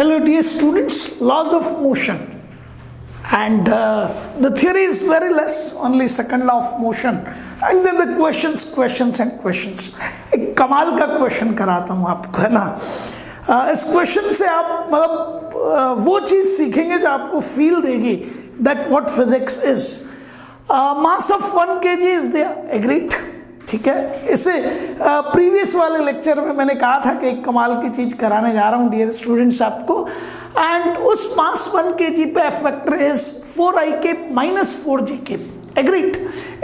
Hello dear students, laws of motion, and the theory is very less, only second law of motion, and then the questions and questions. एक कमाल का question कराता हूँ आपको, है ना। इस क्वेश्चन से आप मतलब वो चीज़ सीखेंगे जो आपको फील देगी that what physics is. Mass of 1 kg is there, agreed? ठीक है। इसे प्रीवियस वाले लेक्चर में मैंने कहा था कि एक कमाल की चीज कराने जा रहा हूं डियर स्टूडेंट्स आपको, एंड उस मास 1 kg पे F vector is 4i cap minus 4j cap, agreed?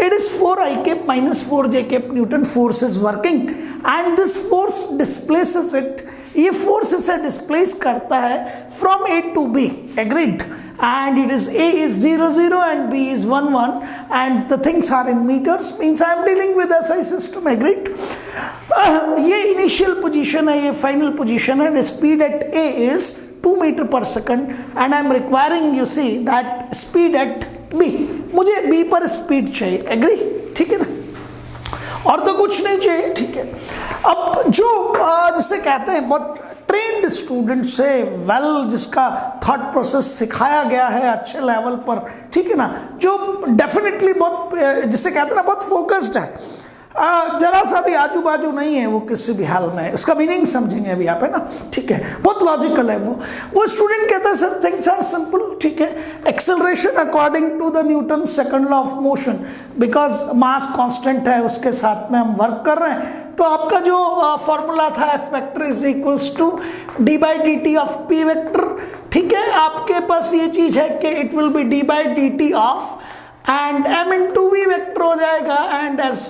It is 4i cap minus 4j cap newton force is working and this force displaces it, ये फोर्स इसे displace करता है from A to B, agreed? And it is A is 0 0 and B is 1 1 and the things are in meters, means I am dealing with SI system, agreed? ये initial position है, ये final position है, speed at A is 2 meter per second and I am requiring you see that speed at B, मुझे B पर speed चाहिए, agree? ठीक है ना, और तो कुछ नहीं चाहिए, ठीक है। अब जो जिसे कहते हैं बहुत ट्रेंड स्टूडेंट से जिसका थॉट प्रोसेस सिखाया गया है अच्छे लेवल पर, ठीक है ना, जो डेफिनेटली बहुत जिसे कहते हैं ना बहुत फोकस्ड है, जरा सा भी आजू बाजू नहीं है वो किसी भी हाल में, उसका मीनिंग समझेंगे अभी आप, है ना, ठीक है, बहुत लॉजिकल है वो स्टूडेंट कहता है सर थिंग्स आर सिंपल, ठीक है, acceleration according to the Newton second law of motion, because mass constant है उसके साथ में हम वर्क कर रहे हैं, तो आपका जो फॉर्मूला था F vector is equals to D by D T of P vector, ठीक है। आपके पास ये चीज है कि it will be D by D T of and m into v vector हो जाएगा, and as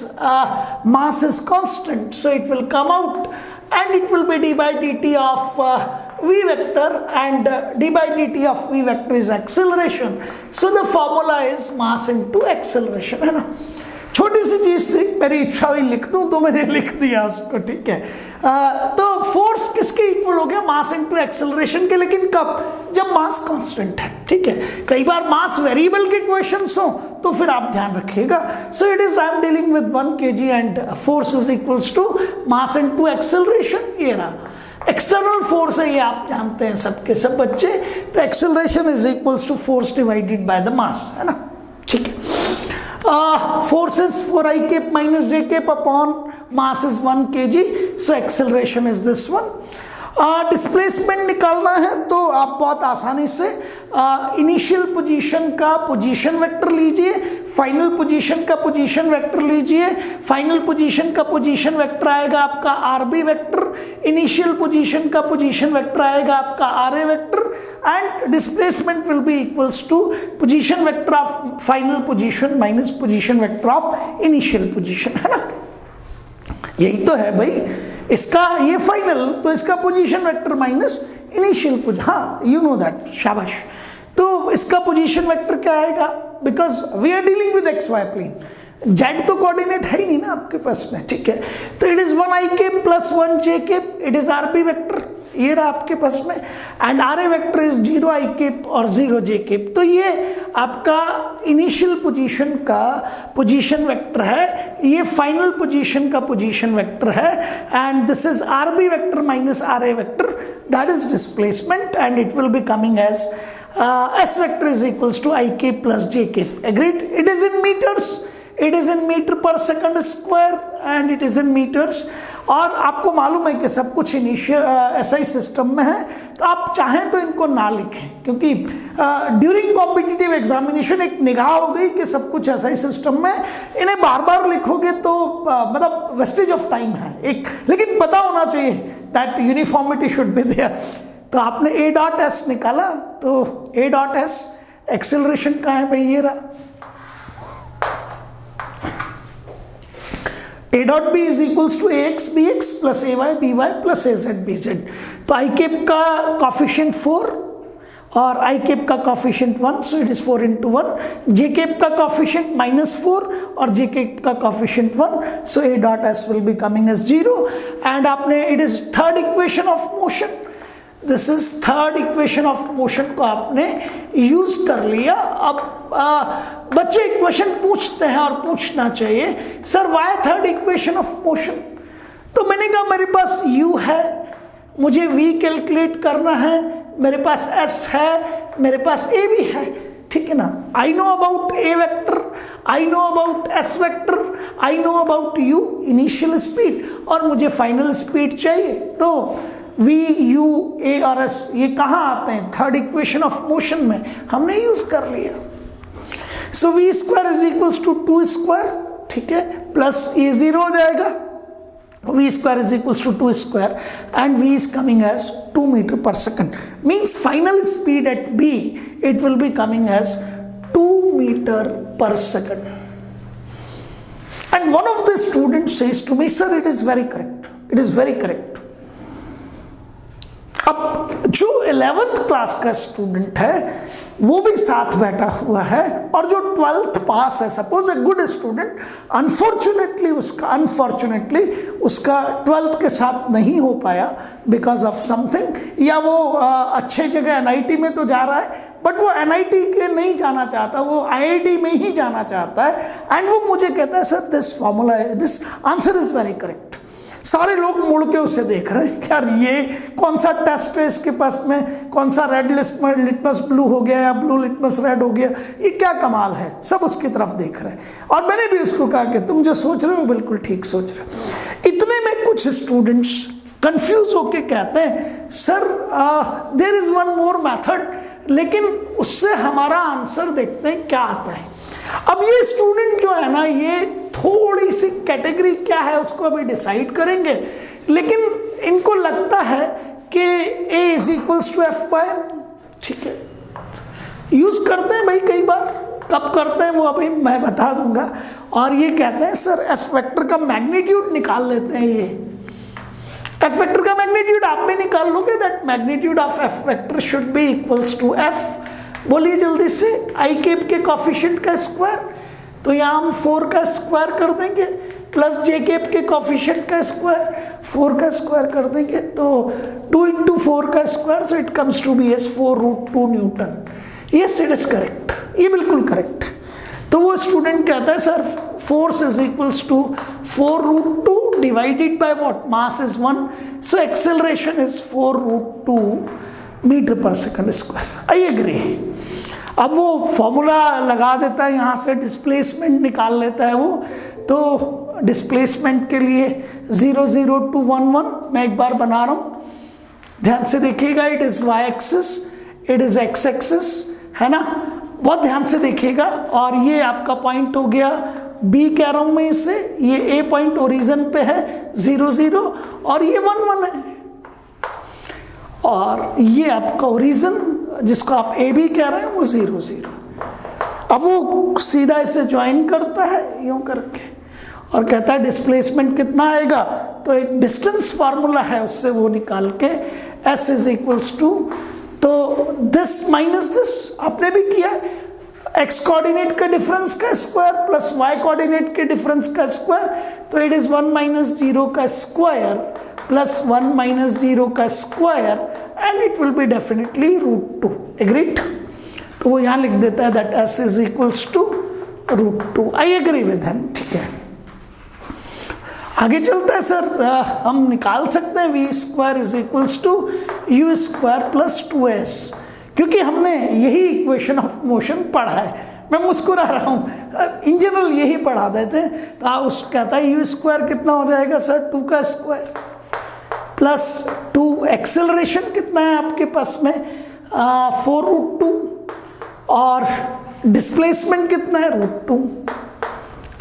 mass is constant so it will come out and it will be d by dt of v vector and d by dt of v vector is acceleration, so the formula is mass into acceleration, है ना। छोटी सी चीज थी, मेरी इच्छा हुई लिख दूं तो मैंने लिख दिया उसको, ठीक है। तो फोर्स किसके इक्वल हो गया, मास इनटू एक्सेलरेशन के, लेकिन कब, जब मास कांस्टेंट है, ठीक है। कई बार मास वेरिएबल के क्वेश्चंस हो तो फिर आप ध्यान रखिएगा। So it is I am dealing with 1 kg and force is equals to mass into acceleration, ये रहा एक्सटर्नल फोर्स है, ये आप जानते हैं सबके सब बच्चे, तो acceleration is equals to force divided by the mass, है ना, ठीक है। Force is 4i cap minus j cap upon mass is 1 kg, so acceleration is this one. Displacement निकालना है तो आप बहुत आसानी से इनिशियल पोजीशन का पोजीशन वेक्टर लीजिए, फाइनल पोजीशन का पोजीशन वेक्टर लीजिए, फाइनल पोजीशन का पोजीशन वेक्टर आएगा आपका आरबी वेक्टर, इनिशियल पोजीशन का पोजीशन वेक्टर आएगा आपका RA vector, and displacement will be equals to position vector of final position minus position vector of initial position, है ना। यही तो है भाई, इसका ये फाइनल तो इसका position vector minus initial position, हाँ यू नो दैट, शाबाश। तो इसका पोजीशन वेक्टर क्या आएगा, because we are dealing with X Y plane, Z तो कोऑर्डिनेट है ही नहीं ना आपके पास में, ठीक है। तो it is 1i cap plus 1j cap, it is RB vector, ये रहा आपके पास में, and RA vector is 0i cap और 0j कैप, तो ये आपका इनिशियल पोजीशन का पोजीशन वेक्टर है, ये फाइनल पोजीशन का पोजीशन वेक्टर है, and this is RB vector minus RA vector, that is displacement, and it will be coming as s vector is equals to i cap plus j cap, agreed? It is in meters, it is in meter per second square and it is in meters, और आपको मालूम है कि सब कुछ initial SI system में है, तो आप चाहें तो इनको ना लिखें, क्योंकि ड्यूरिंग कॉम्पिटिटिव एग्जामिनेशन एक निगाह हो गई कि सब कुछ एसआई सिस्टम में, इन्हें बार बार लिखोगे तो मतलब वेस्टेज ऑफ टाइम है एक, लेकिन पता होना चाहिए that uniformity should be there. तो आपने a डॉट एस निकाला, तो a डॉट एस एक्सेलरेशन कहाँ है भाई, ये रहा, a dot B is equals to ax bx plus ay by plus az bz, तो i कैप का कॉफिशिएंट 4 और i कैप का coefficient 1, so it is 4 into 1, j cap का कॉफिशिएंट -4 और j कैप का coefficient 1, so a dot S will be coming as 0, and आपने it is third equation of motion, this is third equation of motion को आपने use कर लिया। अब बच्चे इक्वेशन पूछते हैं और पूछना चाहिए sir why third equation of motion, तो मैंने कहा मेरे पास u है, मुझे v कैलकुलेट करना है, मेरे पास s है, मेरे पास a भी है, ठीक है ना। I know about a vector, I know about s vector, I know about u initial speed, और मुझे फाइनल स्पीड चाहिए। तो v, u, a और s ये कहाँ आते हैं? थर्ड इक्वेशन ऑफ मोशन में हमने यूज कर लिया। So v square is equals to 2 square, ठीक है, प्लस ये 0 हो जाएगा, v square is equals to 2 square and v is coming as 2 meter per second, means final speed at b it will be coming as 2 meter per second. And one of the students says to me, sir, it is very correct, it is very correct. अब जो 11th class का student है वो भी साथ बैठा हुआ है, और जो 12th पास है, suppose a good student, unfortunately उसका 12th के साथ नहीं हो पाया बिकॉज ऑफ समथिंग, या वो अच्छे जगह NIT में तो जा रहा है बट वो NIT के नहीं जाना चाहता, वो IIT में ही जाना चाहता है, एंड वो मुझे कहता है sir this formula, this answer is very correct. सारे लोग मुड़ के उसे देख रहे हैं, यार ये कौन सा टेस्ट है इसके पास में, कौन सा रेड लिटमस ब्लू हो गया या ब्लू लिटमस रेड हो गया, ये क्या कमाल है, सब उसकी तरफ देख रहे हैं। और मैंने भी उसको कहा कि तुम जो सोच रहे हो बिल्कुल ठीक सोच रहे हो। इतने में कुछ स्टूडेंट्स कंफ्यूज होके कहते हैं sir there is one more method, लेकिन उससे हमारा आंसर देखते हैं क्या आता है। अब ये स्टूडेंट जो है ना, ये थोड़ी सी कैटेगरी क्या है उसको अभी डिसाइड करेंगे, लेकिन इनको लगता है कि a is equals to F by, ठीक है, यूज करते हैं भाई कई बार, कब करते हैं वो अभी मैं बता दूंगा। और ये कहते हैं सर एफ वेक्टर का मैग्नीट्यूड निकाल लेते हैं, ये एफ वेक्टर का मैग्नीट्यूड आप भी निकाल लोगे, that magnitude of F vector should be equals to F, बोलिए जल्दी से, आई कैप के कॉफिशिएंट का स्क्वायर, तो यहाँ हम 4 का स्क्वायर कर देंगे, प्लस जे कैप के कॉफिशिएंट का स्क्वायर, 4 का स्क्वायर कर देंगे, तो 2 into 4 का square, so it comes to be as 4√2 newton. Yes it is correct, ये बिल्कुल करेक्ट। तो वो स्टूडेंट कहता है sir force is equals to 4√2 divided by what, mass is 1, so acceleration is 4√2 metre per second square. I agree. अब वो formula लगा देता है, यहाँ से डिस्प्लेसमेंट निकाल लेता है वो, तो डिस्प्लेसमेंट के लिए 0 0 2 1 1 मैं एक बार बना रहा हूँ, ध्यान से देखिएगा, it is y axis, it is x axis, है ना, बहुत ध्यान से देखिएगा। और ये आपका पॉइंट हो गया B कह रहा हूँ मैं इसे, ये A पॉइंट ओरिजिन पे है 0 0, और ये 1 1 है, और ये आपका ओरिजिन जिसको आप ए बी कह रहे हैं वो 0 0। अब वो सीधा इसे ज्वाइन करता है यूं करके और कहता है डिस्प्लेसमेंट कितना आएगा, तो एक डिस्टेंस फार्मूला है उससे वो निकाल के s इज इक्वल्स टू, तो दिस माइनस दिस आपने भी किया, x कोऑर्डिनेट का डिफरेंस का स्क्वायर प्लस y कोऑर्डिनेट के डिफरेंस का स्क्वायर, तो इट इज 1 माइनस 0 का स्क्वायर प्लस 1 माइनस 0 का square, and it will be definitely √2। Agreed. तो वो यहाँ लिख देता है that s is equals to √2। I agree with him, ठीक है। आगे चलता है सर, हम निकाल सकते हैं v square is equals to u square plus 2s, क्योंकि हमने यही इक्वेशन ऑफ मोशन पढ़ा है। मैं मुस्कुरा रहा हूँ, इन जनरल यही पढ़ा देते हैं। तो उस कहता है u स्क्वायर कितना हो जाएगा सर, 2 का स्क्वायर प्लस 2, एक्सेलरेशन कितना है आपके पास में 4√2, और डिस्प्लेसमेंट कितना है √2।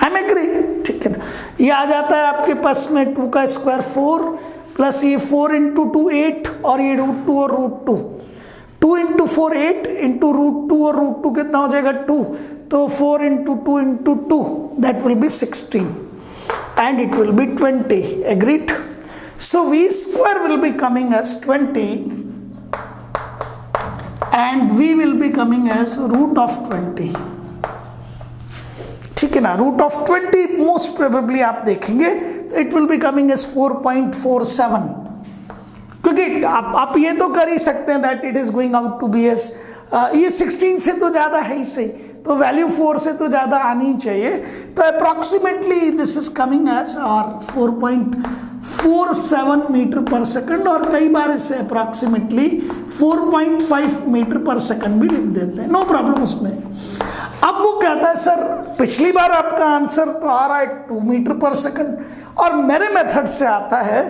आई एम एग्री, ठीक है ना। ये आ जाता है आपके पास में 2 का स्क्वायर 4 प्लस ये 4 इंटू 2 8, और ये √2 और √2, 2 इंटू 4 8 इंटू √2 और √2 कितना हो जाएगा 2, तो 4 into 2 into 2 that will be 16 and it will B 20। Agreed. So v square will be coming as 20 and v will be coming as root of 20, ठीक है ना। रूट ऑफ 20 मोस्ट प्रोबेबली आप देखेंगे it will be coming as 4.47, क्योंकि आप ये तो कर ही सकते हैं that it is going out to be as, ये 16 से तो ज़्यादा है ही सही, तो वैल्यू 4 से तो ज़्यादा आनी चाहिए, तो approximately this is coming as और 4.47 मीटर पर सेकंड, और कई बार इसे अप्रॉक्सीमेटली 4.5 मीटर पर सेकंड भी लिख देते हैं, नो प्रॉब्लम उसमें। अब वो कहता है सर पिछली बार आपका आंसर तो आ रहा है 2 मीटर पर सेकंड और मेरे मेथड से आता है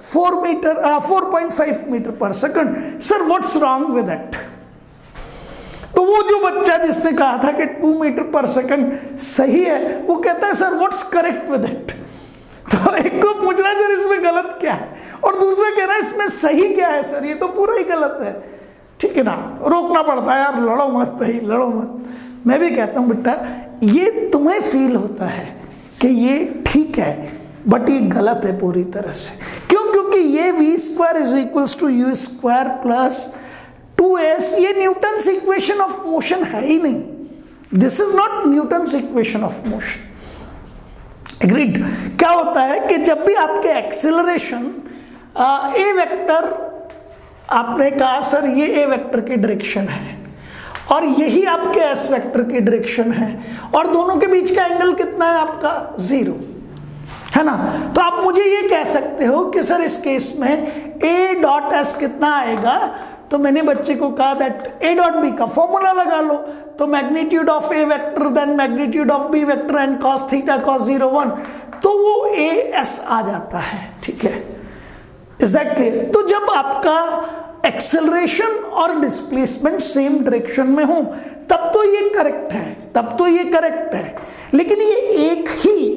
4.5 metre per second, sir what's wrong with it. तो वो जो बच्चा जिसने कहा था कि 2 मीटर पर सेकंड सही है, वो कहता है sir what's correct with it. तो एक को पूछ रहा है सर इसमें गलत क्या है, और दूसरा कह रहा है इसमें सही क्या है सर, ये तो पूरा ही गलत है। ठीक है ना, रोकना पड़ता है यार, लड़ो मत भाई, लड़ो मत। मैं भी कहता हूं बेटा ये तुम्हें फील होता है कि ये ठीक है बट ये गलत है पूरी तरह से। क्यों? क्योंकि ये v² is equals to u² plus 2s, ये न्यूटन्स इक्वेशन ऑफ मोशन है ही नहीं। This is not Newton's equation of motion. Agreed? क्या होता है कि जब भी आपके एक्सेलरेशन ए वेक्टर, आपने कहा सर ये ए वेक्टर की डायरेक्शन है और यही आपके एस वेक्टर की डायरेक्शन है, और दोनों के बीच का एंगल कितना है आपका 0 है ना। तो आप मुझे ये कह सकते हो कि सर इस केस में a डॉट एस कितना आएगा, तो मैंने बच्चे को कहा दैट a डॉट बी का फॉर्मूला लगा लो, तो magnitude of A vector then magnitude of B vector and cos theta cos 0 1, तो वो a s आ जाता है। ठीक है, इज दैट क्लियर? तो जब आपका एक्सेलरेशन और डिस्प्लेसमेंट सेम डायरेक्शन में हो तब तो ये करेक्ट है, तब तो ये करेक्ट है। लेकिन ये एक ही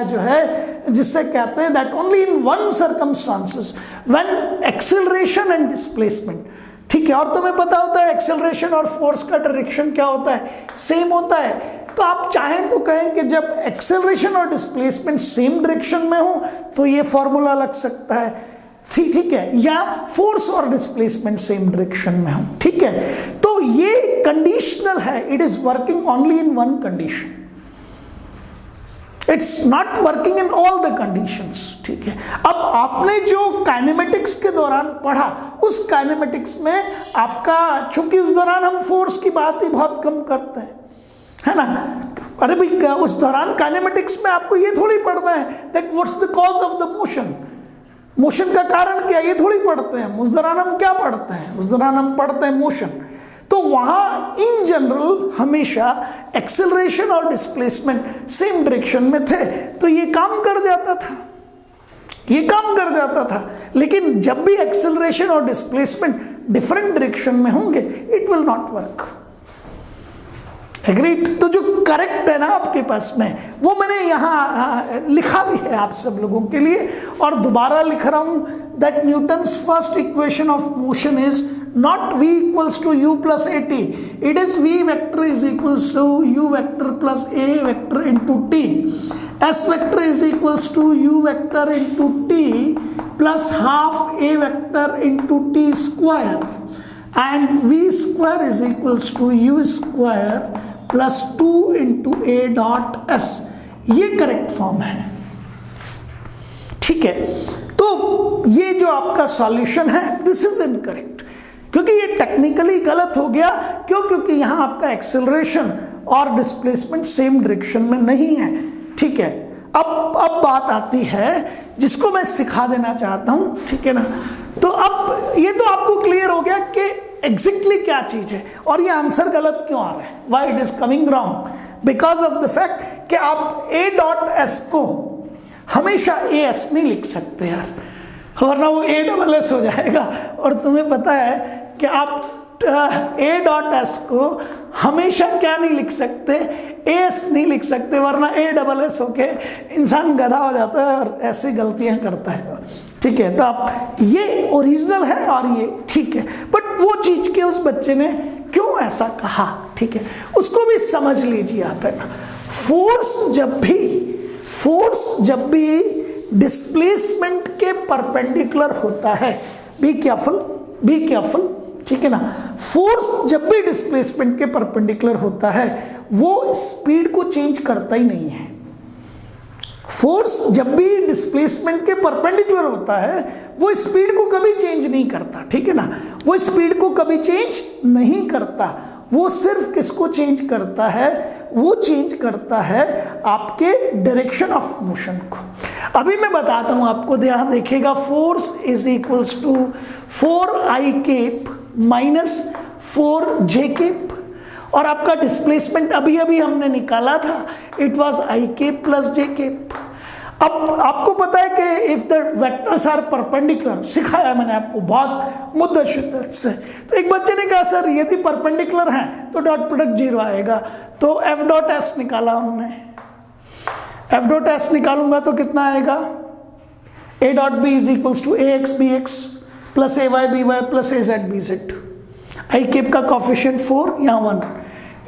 जो है जिससे कहते हैं that only in one circumstances when acceleration and displacement, ठीक है, और तुम्हें पता होता है एक्सेलरेशन और फोर्स का डायरेक्शन क्या होता है, सेम होता है। तो आप चाहें तो कहें कि जब एक्सेलरेशन और डिस्प्लेसमेंट सेम डायरेक्शन में हो तो ये फॉर्मूला लग सकता है, ठीक है, या फोर्स और डिस्प्लेसमेंट सेम डायरेक्शन में हो। ठीक है, तो ये कंडीशनल है, it is working only in one condition, it's not working in all the conditions. ठीक है, अब आपने जो काइनेमेटिक्स के दौरान पढ़ा, उस काइनेमेटिक्स में आपका, चूंकि उस दौरान हम फोर्स की बात ही बहुत कम करते हैं, है ना। अरे भाई उस दौरान काइनेमेटिक्स में आपको ये थोड़ी पढ़ना है that what's the cause of the motion, motion का कारण क्या, ये थोड़ी पढ़ते हैं। उस दौरान हम क्या पढ़ते हैं, उस दौरान हम पढ़ते हैं मोशन। तो वहां इन जनरल हमेशा एक्सेलरेशन और डिस्प्लेसमेंट सेम डायरेक्शन में थे, तो ये काम कर जाता था, ये काम कर जाता था। लेकिन जब भी एक्सेलरेशन और डिस्प्लेसमेंट डिफरेंट डायरेक्शन में होंगे it will not work. Agreed? तो जो करेक्ट है ना आपके पास में, वो मैंने यहाँ लिखा भी है आप सब लोगों के लिए, और दोबारा लिख रहा हूं that Newton's first equation of motion is not v equals to u plus at, it is v vector is equals to u vector plus a vector into t, s vector is equals to u vector into t plus half a vector into t square, and v square is equals to u square plus 2 into a dot s। ये correct form है। ठीक है, तो ये जो आपका solution है this is incorrect, क्योंकि ये टेक्निकली गलत हो गया। क्यों? क्योंकि यहां आपका एक्सेलरेशन और डिस्प्लेसमेंट सेम डायरेक्शन में नहीं है। ठीक है, अब बात आती है जिसको मैं सिखा देना चाहता हूं, ठीक है ना। तो अब ये तो आपको क्लियर हो गया कि एग्जैक्टली क्या चीज है और ये आंसर गलत क्यों आ रहा है, why it is coming wrong, because of the fact कि आप a डॉट एस को हमेशा ए एस नहीं लिख सकते यार, वरना वो a+s हो जाएगा। और तुम्हें पता है कि आप a डॉट एस को हमेशा क्या नहीं लिख सकते, एस नहीं लिख सकते, वरना a+s होके इंसान गधा हो जाता है और ऐसी गलतियां करता है। ठीक है, तो आप ये ओरिजिनल है और ये ठीक है, बट वो चीज के उस बच्चे ने क्यों ऐसा कहा, ठीक है, उसको भी समझ लीजिए आप, है ना। फोर्स जब भी डिस्प्लेसमेंट के परपेंडिकुलर होता है, बी केयरफुल, ठीक है ना। फोर्स जब भी डिस्प्लेसमेंट के परपेंडिकुलर होता है वो स्पीड को चेंज करता ही नहीं है। फोर्स जब भी डिस्प्लेसमेंट के परपेंडिकुलर होता है वो स्पीड को कभी चेंज नहीं करता, ठीक है ना। वो स्पीड को कभी चेंज नहीं करता, वो सिर्फ किसको चेंज करता है, वो चेंज करता है आपके डायरेक्शन ऑफ मोशन को। अभी मैं बताता हूं आपको, ध्यान देखिएगा, force is equals to 4i cap minus 4j cap, और आपका डिस्प्लेसमेंट अभी अभी हमने निकाला था, it was i cap plus j cap. अब आपको पता है कि if the vectors are perpendicular, सिखाया मैंने आपको बहुत मुद्दा शिद्दत से। तो एक बच्चे ने कहा सर यदि परपेंडिकुलर हैं तो डॉट प्रोडक्ट 0 आएगा, तो एफ डॉट एस निकाला हमने। एफ डॉट एस निकालूंगा तो कितना आएगा, A dot B is equals to A X B X plus A Y B Y plus A Z B Z. I cap का कॉफिशिएंट 4, यहाँ 1,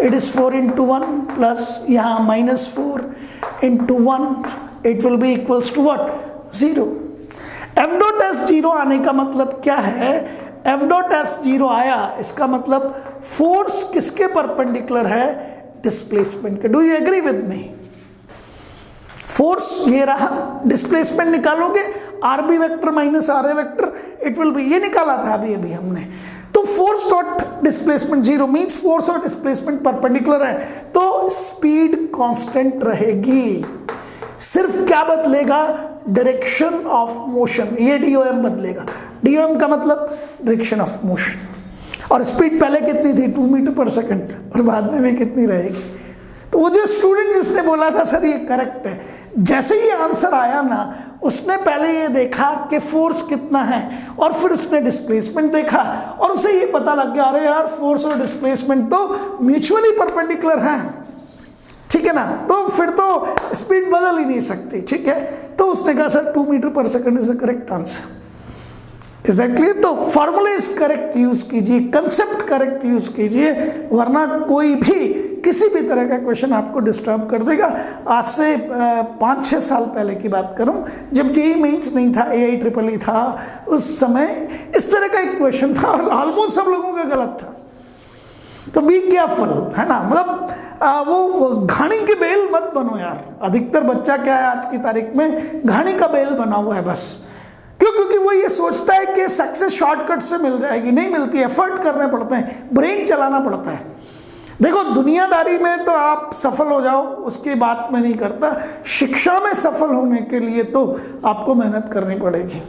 इट इज 4 इंटू 1 प्लस यहाँ minus 4 into 1, it will be equals to what, 0। F dot S 0 आने का मतलब क्या है, F dot S 0 आया, इसका मतलब फोर्स किसके परपेंडिकुलर है, डिस्प्लेसमेंट के। Do you agree with me? Force ये रहा, डिस्प्लेसमेंट निकालोगे R B vector minus R A vector, it will be, ये निकाला था अभी अभी हमने। तो force dot displacement 0 means force और डिस्प्लेसमेंट परपेंडिकुलर है, तो स्पीड कांस्टेंट रहेगी। सिर्फ क्या बदलेगा, डायरेक्शन ऑफ मोशन, ये डीओएम बदलेगा। डीओएम का मतलब डायरेक्शन ऑफ मोशन। और स्पीड पहले कितनी थी, 2 मीटर पर सेकंड, और बाद में भी कितनी रहेगी। तो वो जो स्टूडेंट जिसने बोला था सर ये करेक्ट है, जैसे ही आंसर आया ना, उसने पहले ये देखा कि फोर्स कितना है, और फिर उसने डिस्प्लेसमेंट देखा, और उसे ये पता लग गया अरे यार फोर्स और डिस्प्लेसमेंट तो म्यूचुअली परपेंडिकुलर हैं, ठीक है ना, तो फिर तो स्पीड बदल ही नहीं सकती, ठीक है। तो उसने कहा sir 2 metre per second is the correct answer. Is that clear? तो फॉर्मूलेज करेक्ट यूज कीजिए, कंसेप्ट करेक्ट यूज कीजिए, वरना कोई भी किसी भी तरह का क्वेश्चन आपको डिस्टर्ब कर देगा। आज से 5-6 साल पहले की बात करूं, जब जेईई मेंस नहीं था, AIEEE था, उस समय इस तरह का एक क्वेश्चन था और ऑलमोस्ट सब लोगों का गलत था। तो बी केयरफुल, है ना, मतलब वो घानी के बेल मत बनो यार। अधिकतर बच्चा क्या है आज की तारीख में, घानी का बेल बना हुआ है बस। क्यों? क्योंकि वो ये सोचता है कि सक्सेस शॉर्टकट से मिल जाएगी, नहीं मिलती, एफर्ट करने पड़ते हैं, ब्रेन चलाना पड़ता है। देखो दुनियादारी में तो आप सफल हो जाओ, उसकी बात मैं नहीं करता, शिक्षा में सफल होने के लिए तो आपको मेहनत करनी पड़ेगी,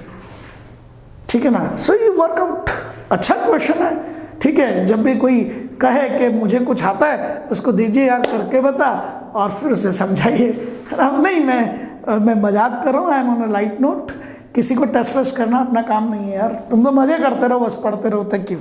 ठीक है ना। सो ये वर्कआउट अच्छा क्वेश्चन है, ठीक है। जब भी कोई कहे कि मुझे कुछ आता है, उसको दीजिए यार करके बता, और फिर उसे समझाइए। अब नहीं, मैं मजाक कर रहा हूँ, I am on a light note. किसी को टेस्ट वेस्ट करना अपना काम नहीं है यार, तुम तो मजे करते रहो, बस पढ़ते रहो। Thank you.